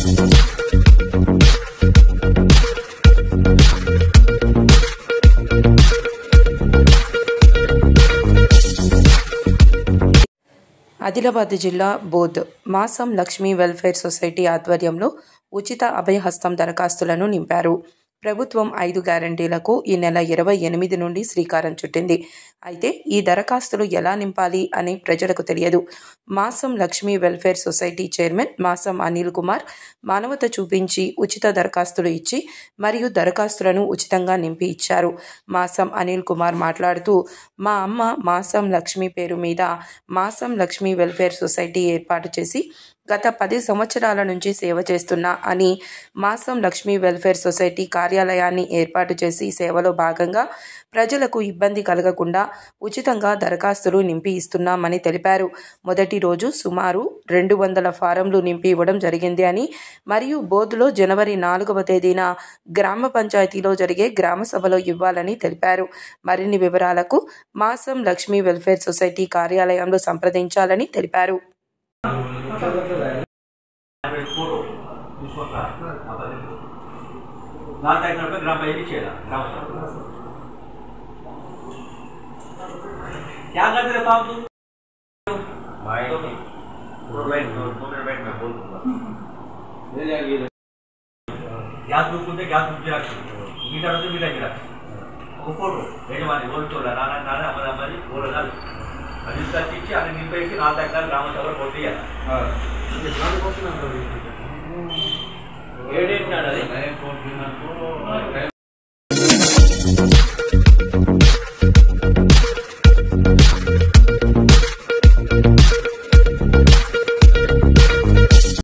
ఆదిలాబాద్ జిల్లా బోధ్ మాసం Lakshmi welfare society ఆధ్వర్యంలో ఉచిత అభయహస్తం దరఖాస్తులను నింపారు. ప్రభుత్వం 5 గ్యారంటీలకు ఈ నెల 28 నుండి శ్రీకారం చుట్టింది. అయితే ఈ దరఖాస్తులు ఎలా నింపాలి అని ప్రజలకు తెలియదు. మాసం లక్ష్మీ వెల్ఫేర్ సొసైటీ చైర్మన్ మాసం అనిల్ కుమార్ మానవత చూపించి ఉచిత దరఖాస్తులు ఇచ్చి మరియు దరఖాస్తులను ఉచితంగా నింపి ఇచ్చారు. మాసం అనిల్ కుమార్ మాట్లాడుతూ, మా అమ్మ మాసం లక్ష్మి పేరు మీద మాసం లక్ష్మీ వెల్ఫేర్ సొసైటీ ఏర్పాటు చేసి గత 10 సంవత్సరాల నుంచి సేవ చేస్తున్నా అని, మాసం లక్ష్మీ వెల్ఫేర్ సొసైటీ కార్యాలయాన్ని ఏర్పాటు చేసి సేవలో భాగంగా ప్రజలకు ఇబ్బంది కలగకుండా ఉచితంగా దరఖాస్తులు నింపి ఇస్తున్నామని తెలిపారు. మొదటి రోజు సుమారు 200 ఫారంలు నింపి ఇవ్వడం జరిగింది అని, మరియు బోధులో జనవరి 4వ తేదీన గ్రామ పంచాయతీలో జరిగే గ్రామ సభలో ఇవ్వాలని తెలిపారు. మరిన్ని వివరాలకు మాసం లక్ష్మీ వెల్ఫేర్ సొసైటీ కార్యాలయంలో సంప్రదించాలని తెలిపారు. क्या करते रहता हूँ तुम? गैस बुक करते गैस बुक जरा मीटर होते मीटर जरा फोटो यजमानी बोलतोला नाना नाना हमारे हमारी बोलना अधिकता चीज़ आने निम्न पे कि नाता एक ग्राम सभा बोलती है हाँ ये ग्राम कौन सा नाम है ये डेट ना डाले